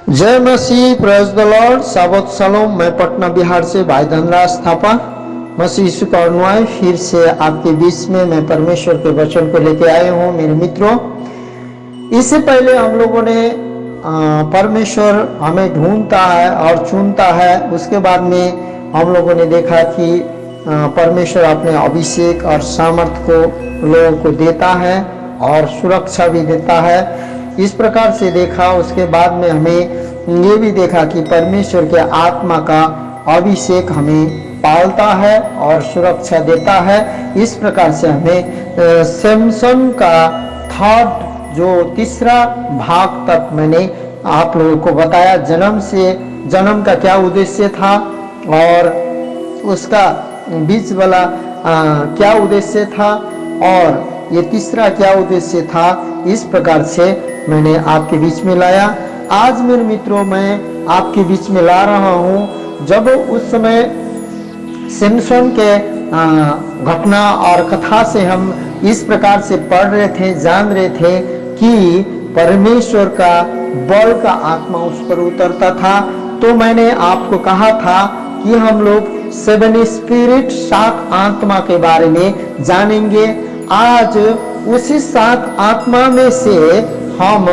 जय मसीह, praise the Lord, साबत Salom. मैं पटना बिहार से भाई धनराज थापा मसीह यीशु का अनुयायी फिर से आपके बीच में मैं परमेश्वर के वचन को लेके आए हूँ। मेरे मित्रों, इससे पहले हम लोगों ने परमेश्वर हमें ढूंढता है और चुनता है। उसके बाद में हम लोगों ने देखा कि परमेश्वर अपने अभिषेक और सामर्थ को लोगों को देता है और सुरक्षा भी देता है। इस प्रकार से देखा। उसके बाद में हमें ये भी देखा कि परमेश्वर के आत्मा का अभिषेक हमें पालता है और सुरक्षा देता है। इस प्रकार से हमें सैमसन का थर्ड जो तीसरा भाग तक मैंने आप लोगों को बताया। जन्म का क्या उद्देश्य था और उसका बीच वाला क्या उद्देश्य था और ये तीसरा क्या उद्देश्य था। इस प्रकार से मैंने आपके बीच में लाया। आज मेरे मित्रों, मैं आपके बीच में ला रहा हूँ जब उस समय सिमसन के घटना और कथा से हम इस प्रकार से पढ़ रहे थे, जान रहे थे कि परमेश्वर का बल का आत्मा उस पर उतरता था। तो मैंने आपको कहा था कि हम लोग 7 स्पिरिट, 7 आत्मा के बारे में जानेंगे। आज उसी 7 आत्मा में से हम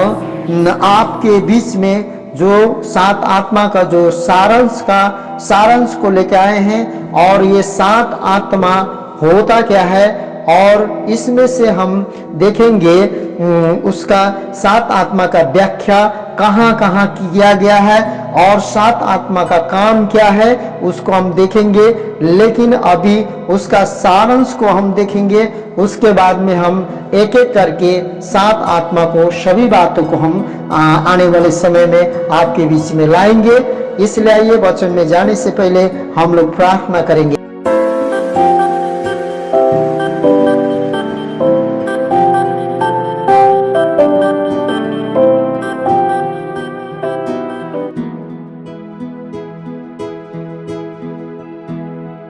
आपके बीच में जो 7 आत्मा का जो सारांश को लेकर आए हैं और ये 7 आत्मा होता क्या है और इसमें से हम देखेंगे उसका 7 आत्मा का व्याख्या कहाँ कहाँ किया गया है और 7 आत्मा का काम क्या है उसको हम देखेंगे। लेकिन अभी उसका सारांश को हम देखेंगे। उसके बाद में हम एक एक करके 7 आत्मा को, सभी बातों को हम आने वाले समय में आपके बीच में लाएंगे। इसलिए ये वचन में जाने से पहले हम लोग प्रार्थना करेंगे।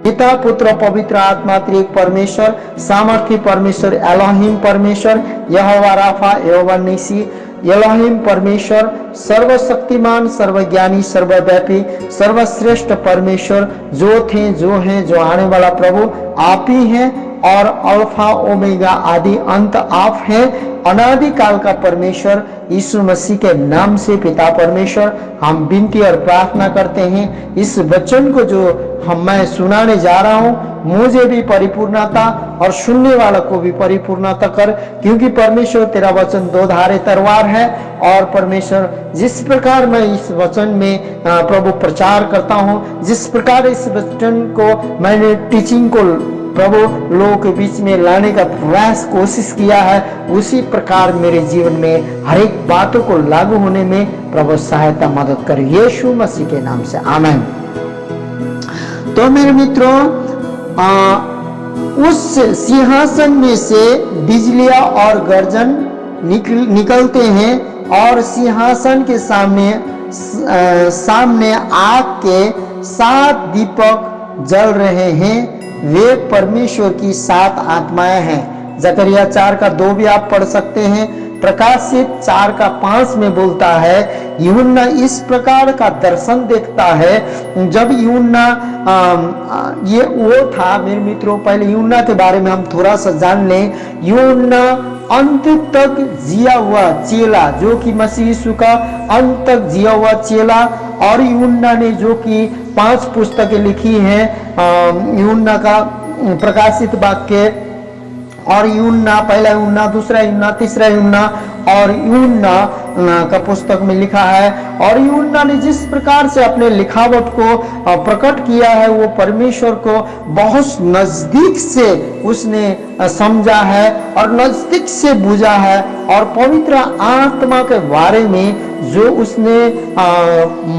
पिता, पुत्र, पवित्र आत्मा, त्रिएक परमेश्वर, सामर्थी परमेश्वर, एलोहिम परमेश्वर, यहोवा राफा, यहोवा निसी, एलोहिम परमेश्वर, सर्वशक्तिमान, सर्वज्ञानी, सर्वव्यापी, सर्वश्रेष्ठ परमेश्वर, जो थे, जो हैं, जो आने वाला प्रभु आप ही हैं और अल्फा ओमेगा आदि अंत आप हैं। अनादि काल का परमेश्वर यीशु मसीह के नाम से पिता परमेश्वर हम विनती और प्रार्थना करते हैं। इस वचन को जो मैं सुनाने जा रहा हूँ, मुझे भी परिपूर्णता और सुनने वालों को भी परिपूर्णता कर, क्योंकि परमेश्वर तेरा वचन 2 धारे तलवार है। और परमेश्वर जिस प्रकार मैं इस वचन में प्रभु प्रचार करता हूँ, जिस प्रकार इस वचन को मैंने टीचिंग को प्रभु लोगों के बीच में लाने का प्रयास कोशिश किया है, उसी प्रकार मेरे जीवन में हर एक बातों को लागू होने में प्रभु सहायता मदद करे, यीशु मसीह के नाम से, आमीन। तो मेरे मित्रों, उस सिंहासन में से बिजलियां और गर्जन निकलते हैं और सिंहासन के सामने आग के 7 दीपक जल रहे हैं। वे परमेश्वर की 7 आत्माएं हैं। जकरिया 4 का 2 भी आप पढ़ सकते हैं। प्रकाशित 4 का 5 में बोलता है, यूहन्ना इस प्रकार का दर्शन देखता है। जब यूहन्ना ये वो था मेरे मित्रों, पहले यूहन्ना के बारे में हम थोड़ा सा जान लें। यूहन्ना अंत तक जिया हुआ चेला, जो कि मसीह यीशु का अंत तक जिया हुआ चेला, और यूहन्ना ने जो कि 5 पुस्तकें लिखी हैं, यूहन्ना का प्रकाशित वाक्य और यूहन्ना, पहला यूहन्ना, दूसरा यूहन्ना, तीसरा यूहन्ना और यूहन्ना का पुस्तक में लिखा है। और यूहन्ना ने जिस प्रकार से अपने लिखावट को प्रकट किया है, वो परमेश्वर को बहुत नजदीक से उसने समझा है और नजदीक से बुझा है। और पवित्र आत्मा के बारे में जो उसने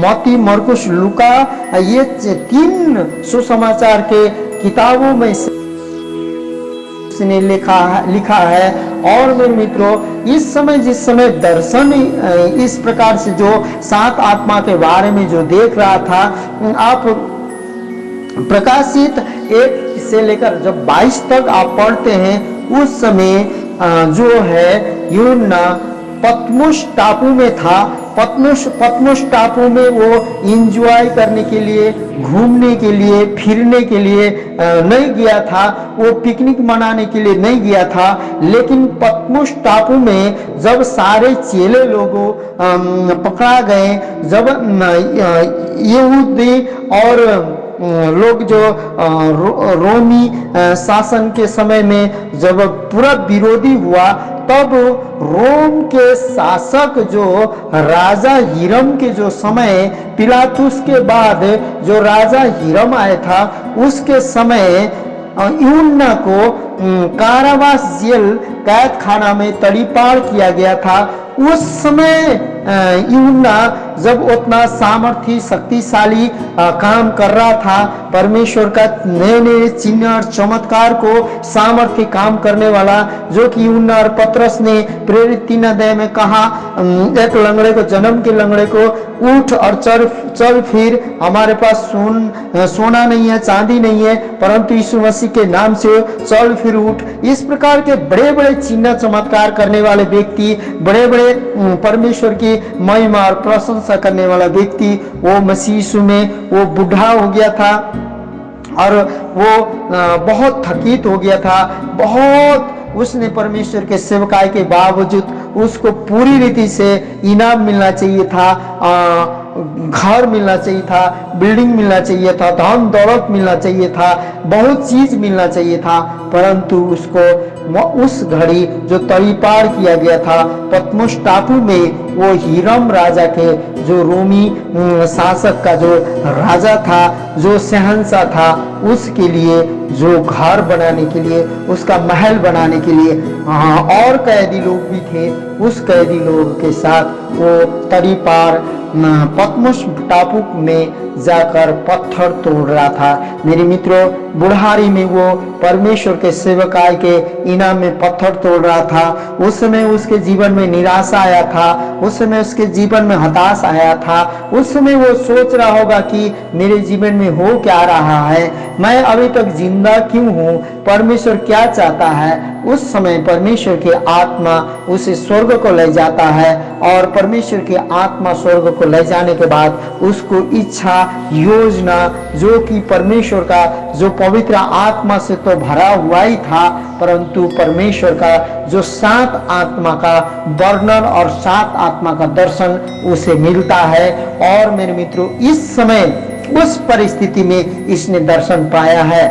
मत्ती, मरकुस, लूका, ये 3 सुसमाचार के किताबों में ने लिखा है। और मेरे मित्रों, इस समय जिस समय दर्शन इस प्रकार से जो 7 आत्मा के बारे में जो देख रहा था, आप प्रकाशित 1 से लेकर जब 22 तक आप पढ़ते हैं, उस समय जो है यूहन्ना पतमुस टापू में था। पतमुस टापू में वो इंजॉय करने के लिए, घूमने के लिए, फिरने के लिए नहीं गया था, वो पिकनिक मनाने के लिए नहीं गया था। लेकिन पतमुस टापू में जब सारे चेले लोगों पकड़ा गए, जब यहूदी और लोग जो रोमी शासन के समय में जब पूरा विरोधी हुआ, तब रोम के शासक जो राजा हिरम के जो समय, पिलातुस के बाद जो राजा हिरम आया था, उसके समय यूहन्ना को कारावास जेल कैद खाना में तड़ीपार किया गया था। उस समय यूहन्ना जब उतना सामर्थ्य शक्तिशाली काम कर रहा था, परमेश्वर का नए नए चिन्ह और चमत्कार को सामर्थ्य काम करने वाला, जो कि यूहन्ना और पतरस ने प्रेरित 3 अध्याय में कहा, एक लंगड़े को, जन्म के लंगड़े को, उठ और चल फिर, हमारे पास सोना नहीं है, चांदी नहीं है, परंतु यीशु मसीह के नाम से चल फिर उठ। इस प्रकार के बड़े बड़े चिन्ह चमत्कार करने वाले व्यक्ति, बड़े बड़े परमेश्वर की महिमा और प्रशंसा करने वाला व्यक्ति, वो मसीह यीशु में वो बूढ़ा हो गया था और वो बहुत थकित हो गया था। बहुत उसने परमेश्वर के सेवकाई के बावजूद उसको पूरी रीति से इनाम मिलना चाहिए था, घर मिलना चाहिए था, बिल्डिंग मिलना चाहिए था, धन दौलत मिलना चाहिए था, बहुत चीज मिलना चाहिए था, परंतु उसको उस घड़ी जो तड़ीपार किया गया था पतमुस टापू में, वो हिरम राजा के, जो रोमी शासक का जो राजा था, जो शहंशाह था, उसके लिए जो घर बनाने के लिए, उसका महल बनाने के लिए और कैदी लोग भी थे, उस कैदी लोग के साथ वो तड़ीपार पतमुस टापू में जाकर पत्थर तोड़ रहा था। मेरे मित्रों, बुढ़ारी में वो परमेश्वर के सेवकाई के इनाम में पत्थर तोड़ रहा था। उस समय उसके जीवन में निराशा आया था, उस समय उसके जीवन में हताश आया था। उस समय वो सोच रहा होगा कि मेरे जीवन में हो क्या रहा है, मैं अभी तक जिंदा क्यों हूँ, परमेश्वर क्या चाहता है। उस समय परमेश्वर की आत्मा उसे स्वर्ग को ले जाता है, और परमेश्वर की आत्मा स्वर्ग को ले जाने के बाद उसको इच्छा, योजना, जो कि परमेश्वर का, जो पवित्र आत्मा से तो भरा हुआ ही था, परंतु परमेश्वर का जो 7 आत्मा का वर्णन और 7 आत्मा का दर्शन उसे मिलता है। और मेरे मित्रों, इस समय उस परिस्थिति में इसने दर्शन पाया है।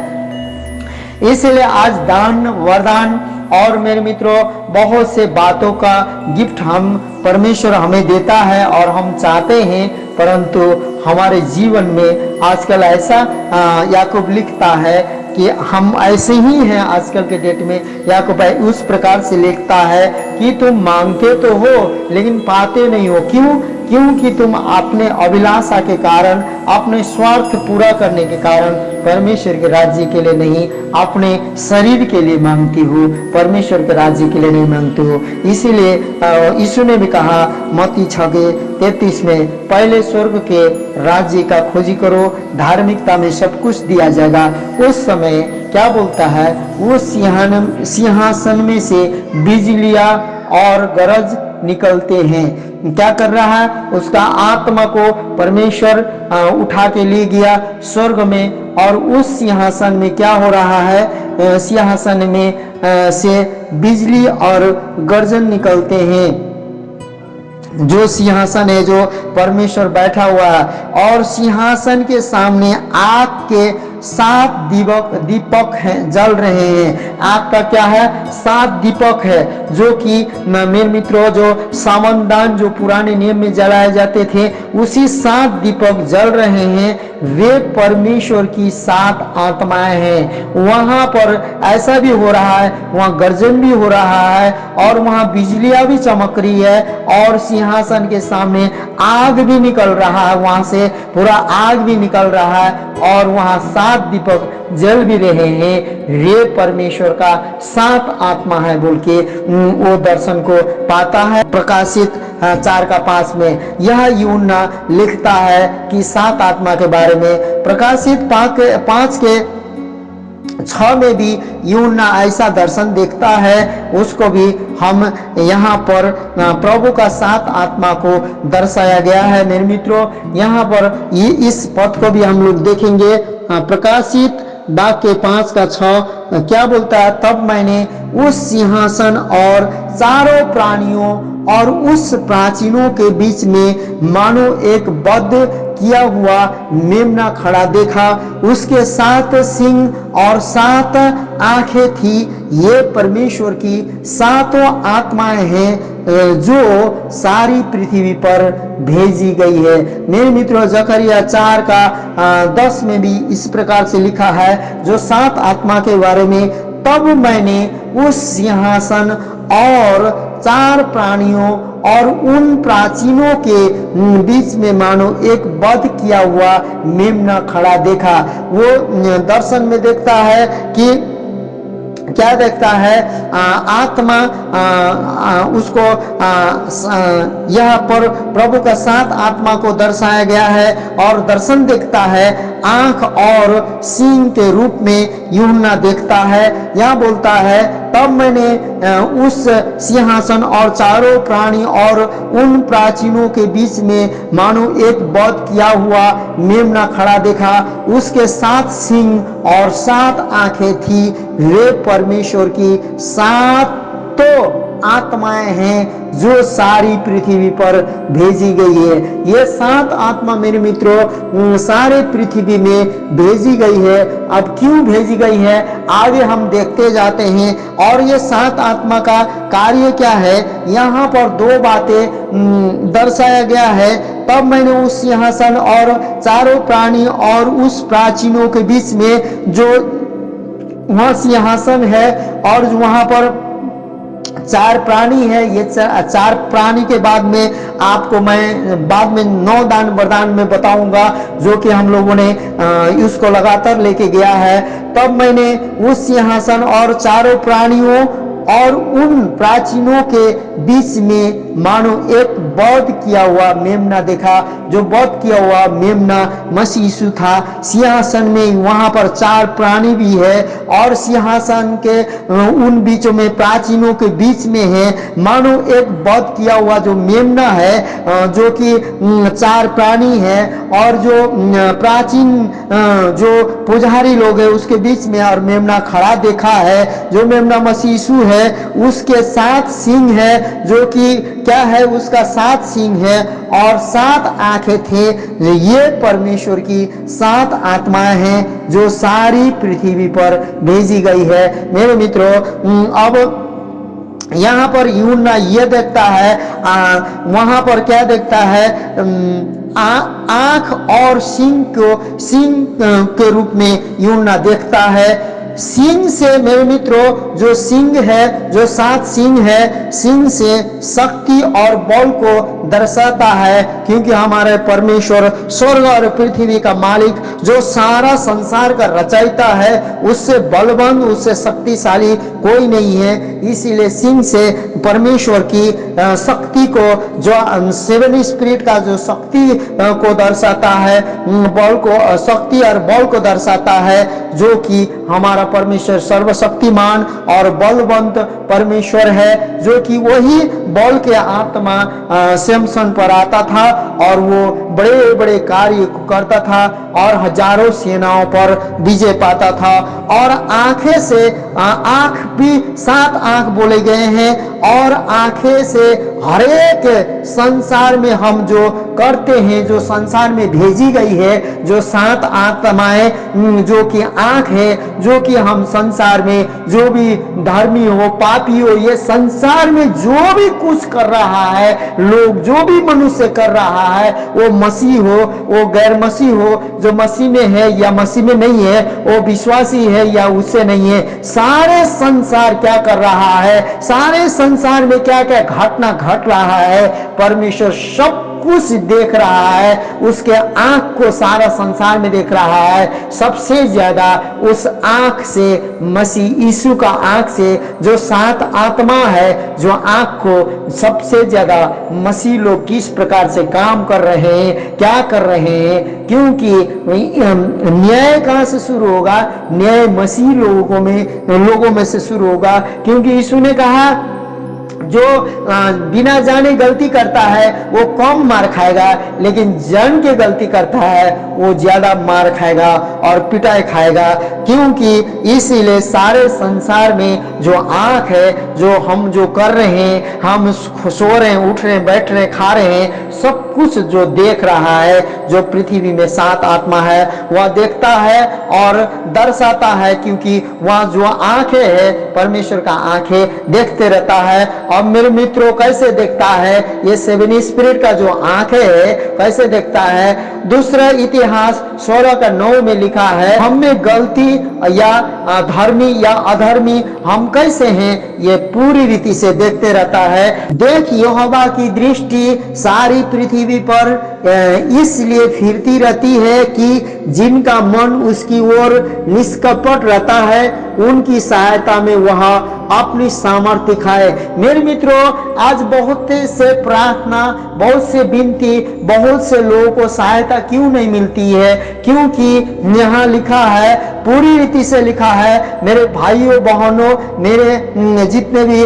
इसलिए आज दान, वरदान और मेरे मित्रों बहुत से बातों का गिफ्ट हम परमेश्वर हमें देता है और हम चाहते हैं, परंतु हमारे जीवन में आजकल ऐसा याकूब लिखता है कि हम ऐसे ही हैं आजकल के डेट में। याकूब उस प्रकार से लिखता है कि तुम मांगते तो हो लेकिन पाते नहीं हो। क्यों? क्योंकि तुम अपने अभिलाषा के कारण, अपने स्वार्थ पूरा करने के कारण परमेश्वर के राज्य के लिए नहीं, अपने शरीर के लिए मांगती हो, परमेश्वर के राज्य के लिए नहीं मांगती हो। इसीलिए यीशु ने भी कहा मत्ती 6:33 में, पहले स्वर्ग के राज्य का खोजी करो, धार्मिकता में सब कुछ दिया जाएगा। उस समय क्या बोलता है? वो सिंहासन में से बिजलियां और गरज निकलते हैं। क्या कर रहा है? उसका आत्मा को परमेश्वर उठा के ले गया स्वर्ग में, और उस सिंहासन में क्या हो रहा है? सिंहासन में से बिजली और गर्जन निकलते हैं। जो सिंहासन है, जो परमेश्वर बैठा हुआ है, और सिंहासन के सामने आग के 7 दीपक हैं, जल रहे हैं। आग का क्या है? 7 दीपक है, जो कि मेरे मित्रों जो सामंदान जो पुराने नियम में जलाए जाते थे, उसी 7 दीपक जल रहे हैं। वे परमेश्वर की 7 आत्माएं हैं। वहां पर ऐसा भी हो रहा है, वहां गर्जन भी हो रहा है, और वहां बिजलियां भी चमक रही है, और सिंहासन के सामने आग भी निकल रहा है, वहां से पूरा आग भी निकल रहा है, और वहां 7 दीपक जल भी रहे हैं। वे परमेश्वर का 7 आत्मा है बोल के वो दर्शन को पाता है। प्रकाशित 4:5 में यह यूहन्ना लिखता है कि 7 आत्मा के बारे में। प्रकाशित 5 6 में भी यूहन्ना ऐसा दर्शन देखता है। उसको भी हम यहाँ पर प्रभु का 7 आत्मा को दर्शाया गया है। मेरे मित्रों, यहाँ पर इस पद को भी हम लोग देखेंगे। प्रकाशित वाक्य 5:6 क्या बोलता है? तब मैंने उस सिंहासन और चारों प्राणियों और उस प्राचीनों के बीच में मानो एक बद्ध किया हुआ मेमना खड़ा देखा। उसके 7 सिंह और 7 आंखें थी। ये परमेश्वर की 7 आत्माएं हैं जो सारी पृथ्वी पर भेजी गई है। मेरे मित्रों, जकरिया 4:10 में भी इस प्रकार से लिखा है, जो 7 आत्मा के बारे में, तब मैंने उस सिंहासन और 4 प्राणियों और उन प्राचीनों के बीच में मानो एक वध किया हुआ मेमना खड़ा देखा। वो दर्शन में देखता है कि क्या देखता है? आत्मा उसको यहाँ पर प्रभु का 7 आत्मा को दर्शाया गया है और दर्शन देखता है आंख और सींग के रूप में यूहन्ना देखता है। यहाँ बोलता है, तब मैंने उस सिंहासन और चारों प्राणी और उन प्राचीनों के बीच में मानो एक वध किया हुआ मेमना खड़ा देखा। उसके 7 सिंह और 7 आंखें थी। वे परमेश्वर की 7 आत्माएं हैं जो सारी पृथ्वी पर भेजी गई है। ये 7 आत्मा मेरे मित्रों सारे पृथ्वी में भेजी गई है। अब क्यों भेजी गई है आगे हम देखते जाते हैं। और ये 7 आत्मा का कार्य क्या है? यहाँ पर 2 बातें दर्शाया गया है। तब मैंने उस सिंहासन और चारों प्राणी और उस प्राचीनों के बीच में, जो वहाँ सिंहासन है और वहाँ पर 4 प्राणी है, ये 4 प्राणी के बाद में आपको मैं बाद में 9 दान वरदान में बताऊंगा, जो कि हम लोगों ने उसको लगातार लेके गया है। तब मैंने उस सिंहासन और चारों प्राणियों और उन प्राचीनों के बीच में मानो एक वध किया हुआ मेमना देखा। जो वध किया हुआ मेमना मसीह यीशु था। सिंहासन में वहां पर 4 प्राणी भी है और सिंहासन के उन बीचों में प्राचीनों के बीच में है मानो एक वध किया हुआ जो मेमना है, जो कि 4 प्राणी है और जो प्राचीन जो पुजारी लोग है उसके बीच में और मेमना खड़ा देखा है। जो मेमना मसीह यीशु है, उसके 7 सिंह है, जो कि क्या है? उसका 7 सिंह है और 7 आंखें थे। ये परमेश्वर की 7 आत्माएं हैं जो सारी पृथ्वी पर भेजी गई है। मेरे मित्रों, अब यहाँ पर यूहन्ना ये देखता है, वहां पर क्या देखता है? आंख और सिंह के रूप में यूहन्ना देखता है। सिंह से मेरे मित्रों, जो सिंह है, जो 7 सिंह है, सिंह से शक्ति और बल को दर्शाता है, क्योंकि हमारे परमेश्वर स्वर्ग और पृथ्वी का मालिक, जो सारा संसार का रचयिता है, उससे बलवान, उससे शक्तिशाली कोई नहीं है। इसीलिए सिंह से परमेश्वर की शक्ति को, जो 7 स्पिरिट का जो शक्ति को दर्शाता है, बल को, शक्ति और बल को दर्शाता है, जो कि हमारा परमेश्वर सर्वशक्तिमान और बलवंत परमेश्वर है, जो कि वही बल के आत्मा सैमसन पर आता था और वो बड़े बड़े कार्य करता था और हजारों सेनाओं पर विजय पाता था। और आंखें से, आंख भी 7 आंख बोले गए हैं और आंखें से हरेक संसार में हम जो करते हैं, जो संसार में भेजी गई है, जो 7 आत्माएं जो कि आंख है, जो कि हम संसार में जो भी धर्मी हो, पापी हो, ये संसार में जो भी कुछ कर रहा है, लोग जो भी मनुष्य कर रहा है, वो मसीह हो, वो गैर मसीह हो, जो मसीह में है या मसीह में नहीं है, वो विश्वासी है या उससे नहीं है, सारे संसार क्या कर रहा है, सारे संसार में क्या क्या घटना घट रहा है, परमेश्वर सब कुछ देख रहा है, उसके आंख को सारा संसार में देख रहा है, सबसे ज्यादा उस आंख से, मसीह यीशु का आंख से, जो 7 आत्मा है, जो आंख को सबसे ज्यादा मसीह लोग किस प्रकार से काम कर रहे हैं, क्या कर रहे हैं। क्योंकि न्याय कहां से शुरू होगा? न्याय मसीह लोगों में से शुरू होगा। क्योंकि यीशु ने कहा जो बिना जाने गलती करता है वो कम मार खाएगा, लेकिन जान के गलती करता है वो ज्यादा मार खाएगा और पिटाई खाएगा। क्योंकि इसीलिए सारे संसार में जो आंख है, जो हम जो कर रहे हैं, हम सो रहे हैं, उठ रहे हैं, बैठ रहे हैं, खा रहे हैं, सब कुछ जो देख रहा है, जो पृथ्वी में 7 आत्मा है वह देखता है और दर्शाता है। क्योंकि वह जो आंखें है, परमेश्वर का आंखें देखते रहता है। अब मेरे मित्रों, कैसे देखता है? ये 7 स्पिरिट का जो आंखें है कैसे देखता है? दूसरा इतिहास 16:9 में लिखा है, हम में गलती या धर्मी या अधर्मी हम कैसे हैं, ये पूरी रीति से देखते रहता है। देख यहोवा की दृष्टि सारी पृथ्वी पर इसलिए फिरती रहती है कि जिनका मन उसकी ओर निष्कपट रहता है, उनकी सहायता में वह अपनी सामर्थ्य दिखाए। मेरे मित्रों, आज बहुत से प्रार्थना, बहुत से विनती, बहुत से लोगों को सहायता क्यों नहीं मिलती है? क्योंकि यहाँ लिखा है, पूरी रीति से लिखा है, मेरे भाइयों बहनों, मेरे जितने भी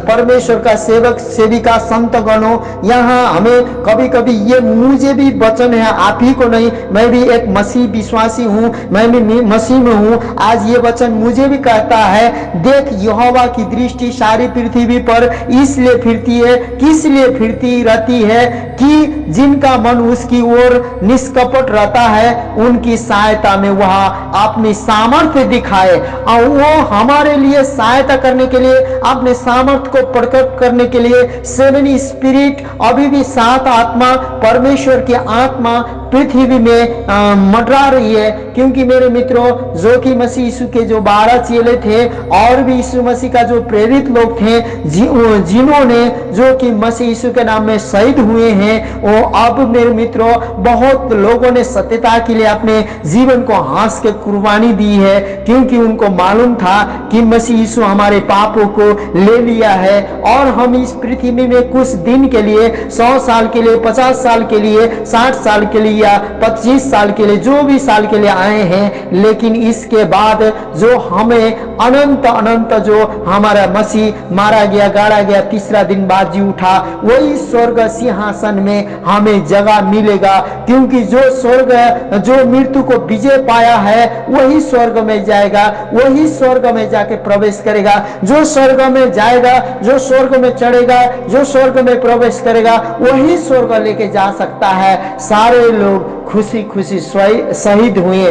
परमेश्वर का सेवक सेविका संत गणों, यहाँ हमें कभी कभी ये मुझे भी वचन है, आप ही को नहीं, मैं भी एक मसीह विश्वासी हूँ, मैं भी मसीह में हूँ। आज ये वचन मुझे भी कहता है, देख यहोवा की दृष्टि सारी पृथ्वी पर इसलिए फिरती है, किस लिए फिरती रहती है कि जिनका मन उसकी ओर निष्कपट रहता है, उनकी सहायता में वह अपनी सामर्थ्य दिखाए। और वो हमारे लिए सहायता करने के लिए, अपने सामर्थ्य को प्रकट करने के लिए 7 स्पिरिट, अभी भी 7 आत्मा, परमेश्वर की आत्मा पृथ्वी में मंडरा रही है। क्योंकि मेरे मित्रों, जो कि मसीह यीशु के जो 12 चेले थे और भी यीशु मसीह का जो प्रेरित लोग थे, जिन्होंने जो कि मसीह यीशु के नाम में शहीद हुए हैं, वो अब मेरे मित्रों बहुत लोगों ने सत्यता के लिए अपने जीवन को हांस के कुर्बानी दी है। क्योंकि उनको मालूम था कि मसीह यीशु हमारे पापों को ले लिया है और हम इस पृथ्वी में कुछ दिन के लिए, 100 साल के लिए, 50 साल के लिए, 60 साल के लिए या 25 साल के लिए, जो भी साल के लिए आए हैं, लेकिन इसके बाद जो हमें अनंत अनंत जो हमारा मसीह मारा गया, गाड़ा गया, तीसरा दिन बाद जी उठा, वही स्वर्ग सिंहासन में हमें जगह मिलेगा। क्योंकि जो स्वर्ग, जो मृत्यु को विजय पाया है, वही स्वर्ग में जाएगा, वही स्वर्ग में जाके प्रवेश करेगा। जो स्वर्ग में जाएगा, जो स्वर्ग में चढ़ेगा, जो स्वर्ग में प्रवेश करेगा, वही स्वर्ग लेके जा सकता है। सारे लोग खुशी खुशी शहीद हुए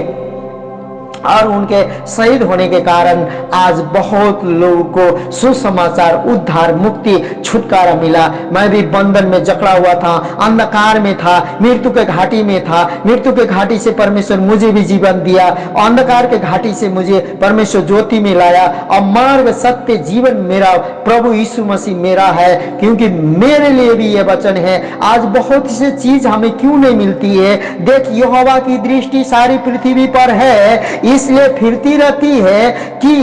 और उनके शहीद होने के कारण आज बहुत लोगों को सुसमाचार, उद्धार, मुक्ति, छुटकारा मिला। मैं भी बंधन में जकड़ा हुआ था, अंधकार में था, मृत्यु के घाटी में था। मृत्यु के घाटी से परमेश्वर मुझे भी जीवन दिया, अंधकार के घाटी से मुझे परमेश्वर ज्योति में लाया। और मार्ग, सत्य, जीवन मेरा प्रभु यीशु मसीह मेरा है। क्योंकि मेरे लिए भी ये वचन है। आज बहुत सी चीज हमें क्यों नहीं मिलती है? देख यहोवा की दृष्टि सारी पृथ्वी पर है, इसलिए फिरती रहती है कि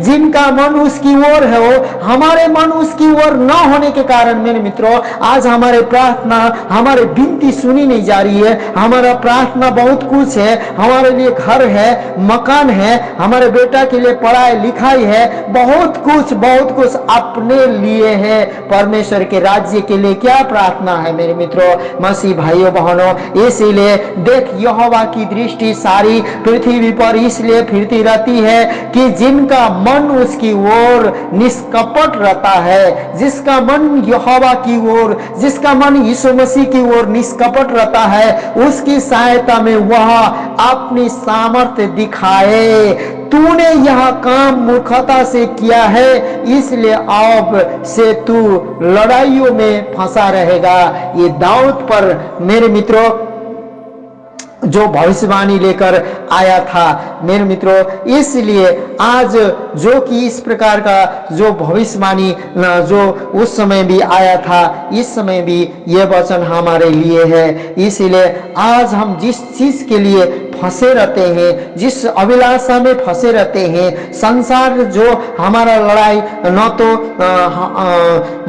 जिनका मन उसकी ओर है, वो हमारे मन उसकी ओर न होने के कारण मेरे मित्रों, आज हमारे प्रार्थना, हमारे विनती सुनी नहीं जा रही है। हमारा प्रार्थना बहुत कुछ है, हमारे लिए घर है, मकान है, हमारे बेटा के लिए पढ़ाई लिखाई है, बहुत कुछ अपने लिए है। परमेश्वर के राज्य के लिए क्या प्रार्थना है मेरे मित्रों, मसीह भाइयों बहनों? इसीलिए देख यहोवा की दृष्टि सारी पृथ्वी पर इसलिए फिरती रहती है कि जिनका मन उसकी ओर निष्कपट रहता है, जिसका मन यहोवा की ओर, जिसका मन यीशु मसीह की ओर निष्कपट रहता है, उसकी सहायता में वह अपनी सामर्थ्य दिखाए। तूने यह काम मूर्खता से किया है, इसलिए अब से तू लड़ाइयों में फंसा रहेगा। ये दाऊद पर मेरे मित्रों जो भविष्यवाणी लेकर आया था मेरे मित्रों। इसलिए आज जो कि इस प्रकार का जो भविष्यवाणी जो उस समय भी आया था, इस समय भी ये वचन हमारे लिए है। इसलिए आज हम जिस चीज के लिए फंसे रहते हैं, जिस अभिलाषा में फंसे रहते हैं, संसार जो हमारा लड़ाई न तो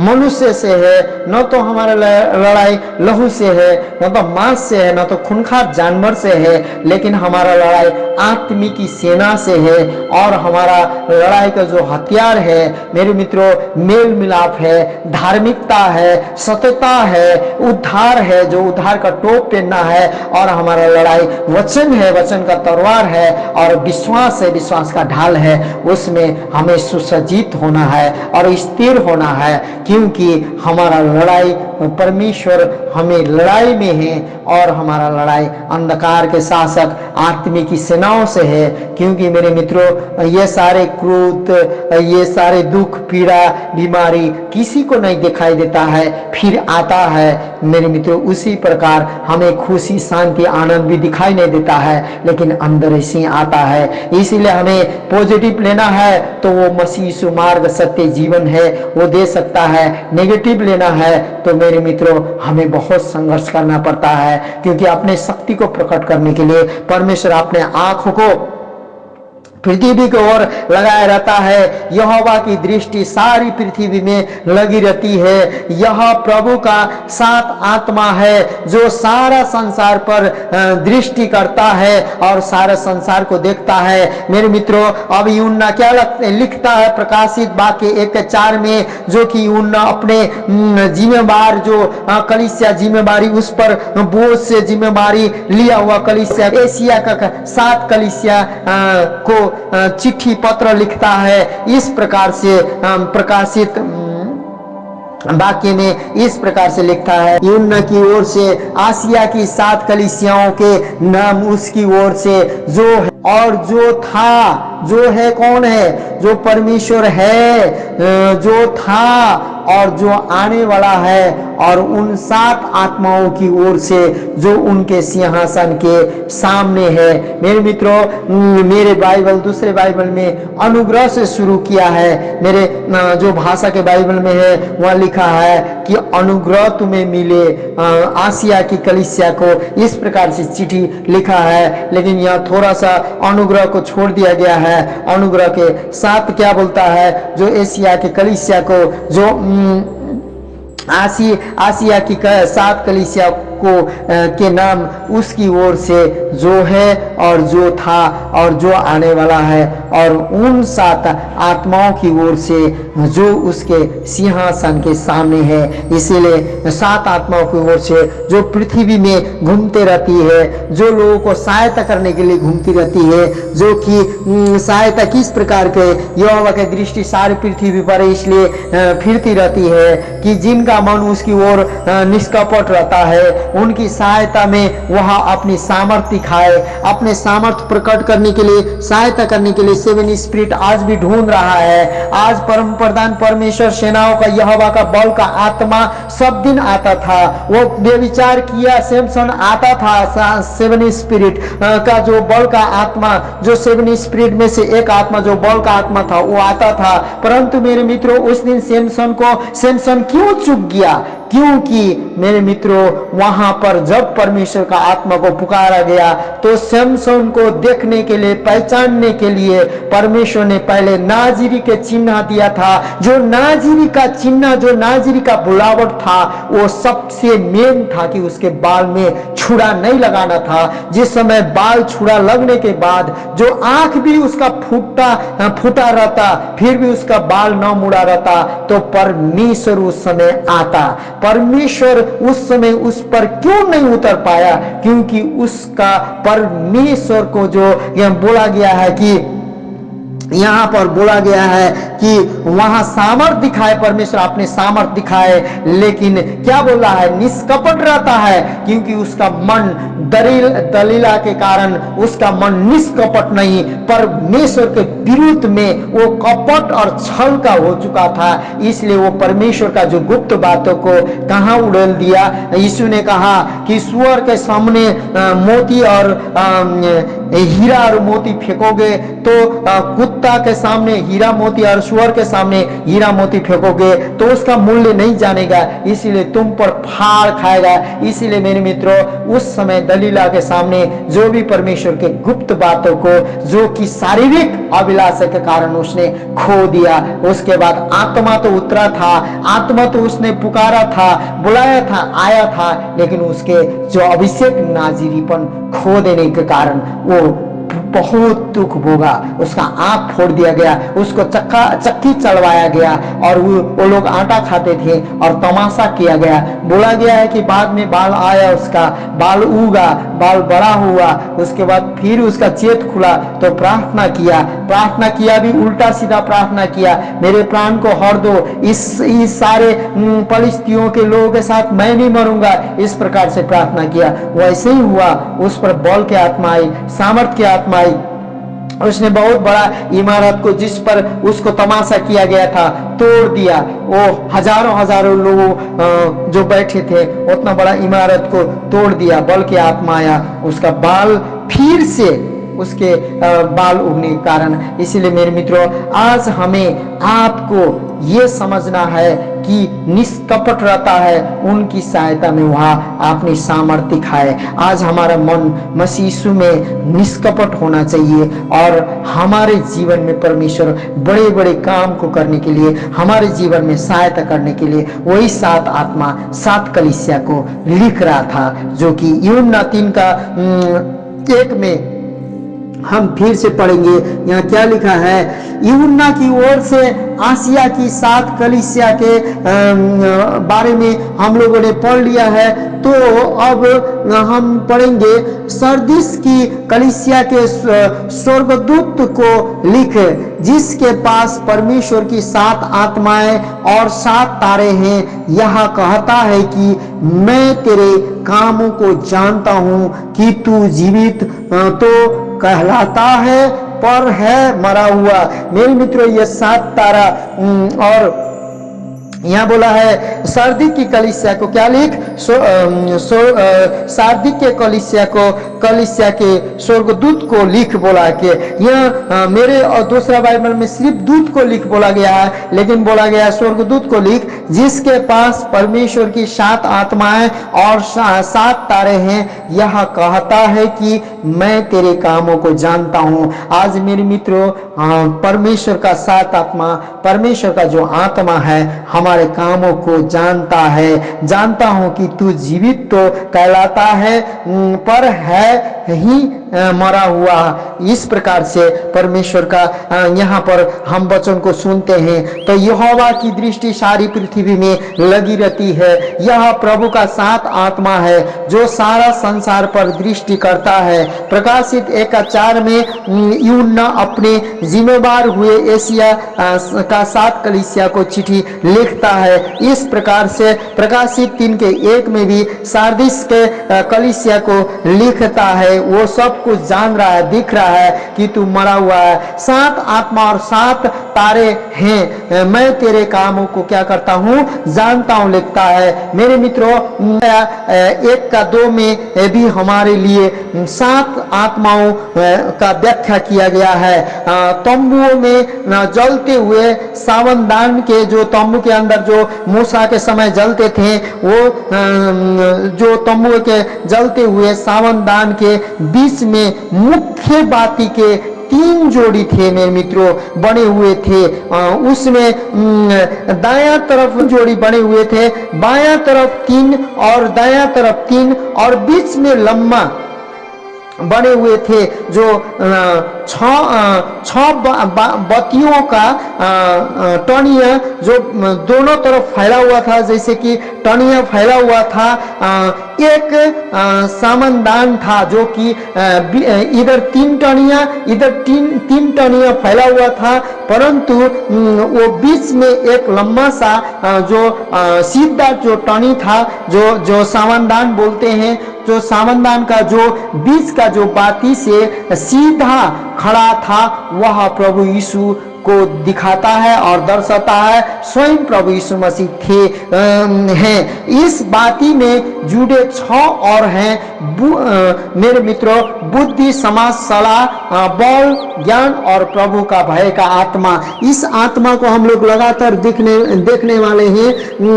मनुष्य से है, न तो हमारा लड़ाई लहू से है, न तो मांस से है, न तो खूंखार जानवर से है, लेकिन हमारा लड़ाई आत्मिक की सेना से है। और हमारा लड़ाई का जो हथियार है मेरे मित्रों, मेल मिलाप है, धार्मिकता है, सत्यता है, उद्धार है, जो उद्धार का टोप पहनना है। और हमारा लड़ाई वचन है, वचन का तलवार है, और विश्वास है, विश्वास का ढाल है। उसमें हमें सुसज्जित होना है और स्थिर होना है, क्योंकि हमारा लड़ाई परमेश्वर हमें लड़ाई में है, और हमारा लड़ाई अंधकार के शासक आत्मिक की सेनाओं से है। क्योंकि मेरे मित्रों, ये सारे क्रोध, ये सारे दुख, पीड़ा, बीमारी किसी को नहीं दिखाई देता है, फिर आता है मेरे मित्रों। उसी प्रकार हमें खुशी, शांति, आनंद भी दिखाई नहीं देता है, लेकिन अंदर से आता है। इसीलिए हमें पॉजिटिव लेना है तो वो मसीह यीशु मार्ग, सत्य, जीवन है, वो दे सकता है। नेगेटिव लेना है तो मेरे मित्रों हमें बहुत संघर्ष करना पड़ता है, क्योंकि अपने शक्ति को प्रकट करने के लिए परमेश्वर अपने आंखों को पृथ्वी की ओर लगाया रहता है। यहोवा की दृष्टि सारी पृथ्वी में लगी रहती है। यह प्रभु का सात आत्मा है जो सारा संसार पर दृष्टि करता है और सारे संसार को देखता है। मेरे मित्रों, अब यूहन्ना क्या लिखता है प्रकाशित वाक्य 1:4 में, जो कि यूहन्ना अपने जिम्मेवार जो कलीसिया जिम्मेवारी, उस पर बोझ से जिम्मेवारी लिया हुआ कलीसिया, एशिया का 7 कलीसिया को चिट्ठी पत्र लिखता है। इस प्रकार से प्रकाशित वाक्य में इस प्रकार से लिखता है, यूहन्ना की ओर से आसिया की 7 कलीसियाओं के नाम उसकी ओर से, जो है और जो था, जो है कौन है? जो परमेश्वर है, जो था और जो आने वाला है, और उन 7 आत्माओं की ओर से जो उनके सिंहासन के सामने है। मेरे मित्रों, मेरे बाइबल, दूसरे बाइबल में अनुग्रह से शुरू किया है। मेरे जो भाषा के बाइबल में है वह लिखा है कि अनुग्रह तुम्हें मिले। आसिया की कलीसिया को इस प्रकार से चिट्ठी लिखा है, लेकिन यहाँ थोड़ा सा अनुग्रह को छोड़ दिया गया है। अनुग्रह के साथ क्या बोलता है? जो एशिया के कलीसिया को, जो आसिया की 7 कलीसिया को के नाम उसकी ओर से, जो है और जो था और जो आने वाला है, और उन 7 आत्माओं की ओर से जो उसके सिंहासन के सामने है। इसीलिए 7 आत्माओं की ओर से जो पृथ्वी में घूमते रहती है, जो लोगों को सहायता करने के लिए घूमती रहती है, जो कि सहायता किस प्रकार के, यहोवा की दृष्टि सारी पृथ्वी पर इसलिए फिरती रहती है कि जिनका मन उसकी ओर निष्कपट रहता है, उनकी सहायता में वह अपनी सामर्थ्य दिखाए, अपने सामर्थ्य प्रकट करने के लिए, सहायता करने के लिए 7 स्पिरिट आज भी ढूंढ रहा है। आज परम प्रधान परमेश्वर सेनाओं का, यहोवा का बल का आत्मा सब दिन आता था। वो बेविचार किया सैमसन आता था, 7 स्पिरिट का जो बल का आत्मा, जो 7 स्पिरिट में से एक आत्मा जो बल का आत्मा था वो आता था। परंतु मेरे मित्रों, उस दिन सैमसन क्यों चूक गया? क्योंकि मेरे मित्रों, वहां पर जब परमेश्वर का आत्मा को पुकारा गया तो सैमसन को देखने के लिए, पहचानने के लिए परमेश्वर ने पहले नाजिरी के चिन्ह दिया था। जो नाजिरी का चिन्ह, जो नाजिरी का बुलावट था, वो सबसे मेन था कि उसके बाल में छुरा नहीं लगाना था। जिस समय बाल छुरा लगने के बाद जो आंख भी उसका फूटा रहता, फिर भी उसका बाल न मुड़ा रहता, तो परमेश्वर उस समय आता। परमेश्वर उस समय उस पर क्यों नहीं उतर पाया? क्योंकि उसका परमेश्वर को जो यह बोला गया है कि यहाँ पर बोला गया है कि वहां सामर्थ दिखाए, परमेश्वर अपने सामर्थ दिखाए, लेकिन क्या बोल रहा है, निष्कपट रहता है, क्योंकि उसका मन दलीला के कारण उसका मन निष्कपट नहीं, परमेश्वर के विरुद्ध में वो कपट और छल का हो चुका था। इसलिए वो परमेश्वर का जो गुप्त बातों को कहाँ उड़ेल दिया। यीशु ने कहा कि सुअर के सामने मोती और हीरा और मोती फेंकोगे तो कुत्ता के सामने हीरा मोती और सुअर के सामने हीरा मोती फेंकोगे तो उसका मूल्य नहीं जानेगा, इसीलिए तुम पर फाड़ खाएगा। इसीलिए मेरे मित्रों, उस समय दलीला के सामने जो भी परमेश्वर के गुप्त बातों को, जो कि शारीरिक अभिलाषा के कारण उसने खो दिया, उसके बाद आत्मा तो उतरा था, आत्मा तो उसने पुकारा था, बुलाया था, आया था, लेकिन उसके जो अभिषेक नाजिरीपन खो देने के कारण वो बहुत दुख भोगा। उसका आंख फोड़ दिया गया, उसको चक्की चढ़वाया गया और वो लोग आटा खाते थे और तमाशा किया गया। बोला गया है कि बाद में बाल आया, उसका बाल उगा, बाल बड़ा हुआ, उसके बाद फिर उसका चेत खुला तो प्रार्थना किया भी उल्टा सीधा प्रार्थना किया, मेरे प्राण को हर दो, इस सारे फलिस्तियों के लोगों के साथ मैं नहीं मरूंगा, इस प्रकार से प्रार्थना किया। वैसे ही हुआ, उस पर बल की आत्मा आई, सामर्थ की आत्मा आई। उसने बहुत बड़ा इमारत को, जिस पर उसको तमाशा किया गया था, तोड़ दिया। वो हजारों लोगों जो बैठे थे, उतना बड़ा इमारत को तोड़ दिया। बल की आत्मा आया, उसका बाल फिर से उसके बाल उगने के कारण। इसीलिए मेरे मित्रों, आज हमें आपको ये समझना है कि निष्कपट रहता है, उनकी सहायता में वहां अपनी सामर्थ्य दिखाए। आज हमारा मन मसीह यीशु में निष्कपट होना चाहिए और हमारे जीवन में परमेश्वर बड़े बड़े काम को करने के लिए, हमारे जीवन में सहायता करने के लिए वही 7 आत्मा 7 कलीसिया को लिख रहा था, जो कि यूहन्ना 3 का 1 में हम फिर से पढ़ेंगे। यहाँ क्या लिखा है, यूहन्ना की ओर से आसिया की 7 कलीसिया के बारे में हम लोगों ने पढ़ लिया है। तो अब हम पढ़ेंगे सरदिस की कलीसिया के स्वर्गदूत को लिख, जिसके पास परमेश्वर की 7 आत्माएं और 7 तारे हैं। यह कहता है कि मैं तेरे कामों को जानता हूं कि तू जीवित तो कहलाता है पर है मरा हुआ। मेरे मित्रों, ये 7 तारा और यहाँ बोला है सार्दिक की कलीसिया को क्या लिख, सार्दिक के कलीसिया के स्वर्गदूत को लिख बोला कि यह मेरे और दूसरा बाइबल में सिर्फ दूत को लिख बोला गया है, लेकिन बोला गया स्वर्गदूत को लिख, जिसके पास परमेश्वर की 7 आत्माएं और 7 तारे हैं। यह कहता है कि मैं तेरे कामों को जानता हूं। आज मेरे मित्रों, परमेश्वर का 7 आत्मा, परमेश्वर का जो आत्मा है, हमारे कामों को जानता है। जानता हूं कि तू जीवित तो कहलाता है पर है ही मरा हुआ। इस प्रकार से परमेश्वर का यहाँ पर हम वचन को सुनते हैं तो यहोवा की दृष्टि सारी पृथ्वी में लगी रहती है। यह प्रभु का 7 आत्मा है जो सारा संसार पर दृष्टि करता है। प्रकाशित 1:4 में यूहन्ना अपने जिम्मेदार हुए एशिया का 7 कलीसिया को चिट्ठी लिखता है। इस प्रकार से प्रकाशित 3:1 में भी सार्दिस के कलीसिया को लिखता है। वो सब कुछ जान रहा है, दिख रहा है कि तू मरा हुआ है। 7 आत्मा और 7 तारे हैं। मैं तेरे कामों को क्या करता हूँ, जानता हूँ, लिखता है। मेरे मित्रों, 1:2 में भी हमारे लिए 7 आत्माओं का व्याख्या किया गया है। तंबुओं में जलते हुए सावधान के, जो तंबू के अंदर जो मूसा के समय जलते थे, वो जो तंबू के जलते हुए सावधान के बीच में मुख्य बाती के 3 जोड़ी थे मेरे मित्रों, बने हुए थे। उसमें दायां तरफ जोड़ी बने हुए थे, बायां तरफ 3 और दायां तरफ 3 और बीच में लम्बा बने हुए थे, जो बत्तियों का टनिया जो दोनों तरफ फैला हुआ था, जैसे कि टनिया फैला हुआ था। एक सामनदान था जो कि इधर 3 टनिया, इधर तीन टनिया फैला हुआ था, परंतु वो बीच में एक लंबा सा जो सीधा जो टनी था, जो सामनदान बोलते हैं, जो सामनदान का जो बीच का जो बाती से सीधा खड़ा था, वह प्रभु यीशु को दिखाता है और दर्शाता है स्वयं प्रभु यीशु मसीह थे हैं। इस बाती में जुड़े 6 और हैं मेरे मित्रों, बुद्धि, समाज, सलाह, बल, ज्ञान और प्रभु का भय का आत्मा। इस आत्मा को हम लोग लगातार देखने वाले हैं।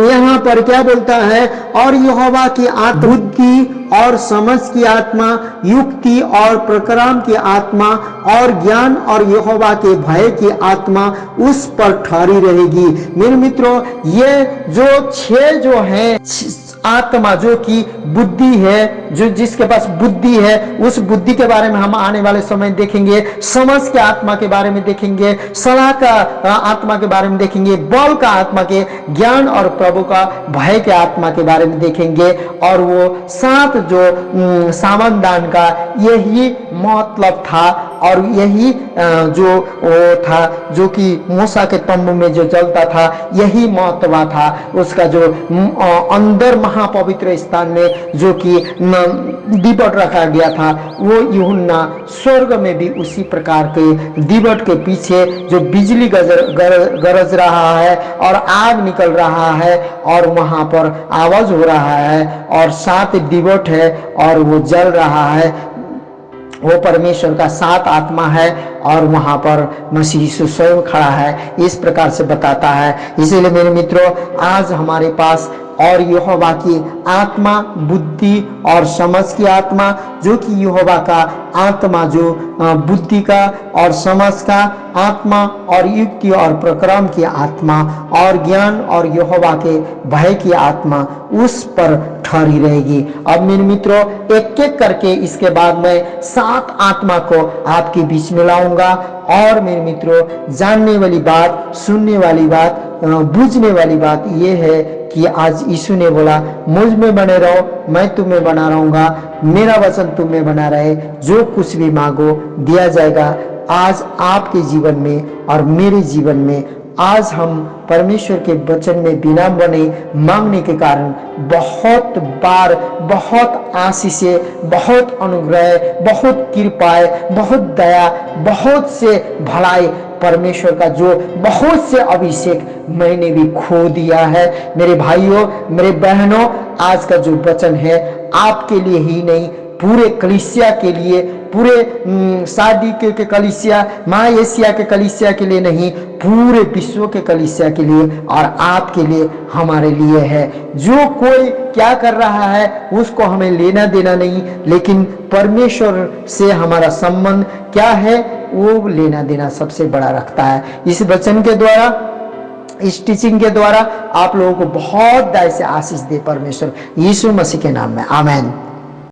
यहाँ पर क्या बोलता है, और यहोवा की आत्मा, बुद्धि और समझ की आत्मा, युक्ति और प्रक्रम की आत्मा और ज्ञान और यहोवा के भय की आत्मा उस पर ठहरी रहेगी। मेरे मित्रों, ये जो 6 जो है आत्मा, जो कि बुद्धि है, जो जिसके पास बुद्धि है, उस बुद्धि के बारे में हम आने वाले समय देखेंगे। समझ के आत्मा के बारे में देखेंगे, सलाह का आत्मा के बारे में देखेंगे, बल का आत्मा के, ज्ञान और प्रभु का भय के आत्मा के बारे में देखेंगे। और वो 7 जो सामनदान का यही मतलब था, और यही जो वो था जो कि मूसा के तंबू में जो जलता था, यही महत्व था उसका। जो अंदर महापवित्र स्थान में जो कि दीवट रखा गया था, वो यूहन्ना स्वर्ग में भी उसी प्रकार के दीवट के पीछे जो बिजली गरज रहा है और आग निकल रहा है और वहां पर आवाज हो रहा है और 7 दीवट है और वो जल रहा है, वो परमेश्वर का 7 आत्मा है और वहां पर मसीह यीशु स्वयं खड़ा है, इस प्रकार से बताता है। इसीलिए मेरे मित्रों, आज हमारे पास और यहोवा की आत्मा, बुद्धि और समझ की आत्मा, जो कि यहोवा का आत्मा, जो बुद्धि का और समझ का आत्मा और युक्ति और प्रक्रम की आत्मा और ज्ञान और यहोवा के भय की आत्मा उस पर ठहरी रहेगी। अब मेरे मित्रों, एक एक करके इसके बाद मैं 7 आत्मा को आपके बीच में लाऊंगा। और मेरे मित्रों, जानने वाली बात, सुनने वाली बात, बूझने वाली बात यह है कि आज यीशु ने बोला, मुझ में बने रहो, मैं तुम्हें बना रहूंगा, मेरा वचन तुम में बना रहे, जो कुछ भी मांगो दिया जाएगा। आज आपके जीवन में और मेरे जीवन में आज हम परमेश्वर के वचन में बिना बने मांगने के कारण बहुत बार बहुत आशीषें, बहुत अनुग्रह, बहुत कृपाएं, बहुत दया, बहुत से भलाई, परमेश्वर का जो बहुत से अभिषेक मैंने भी खो दिया है। मेरे भाइयों, मेरे बहनों, आज का जो वचन है आपके लिए ही नहीं, पूरे कलीसिया के लिए, पूरे शादी के कलीसिया, माँ एशिया के कलीसिया के लिए नहीं, पूरे विश्व के कलीसिया के लिए और आपके लिए, हमारे लिए है। जो कोई क्या कर रहा है उसको हमें लेना देना नहीं, लेकिन परमेश्वर से हमारा संबंध क्या है वो लेना देना सबसे बड़ा रखता है। इस वचन के द्वारा, इस टीचिंग के द्वारा आप लोगों को बहुत दया से आशीष दे परमेश्वर, यीशु मसीह के नाम में, आमीन।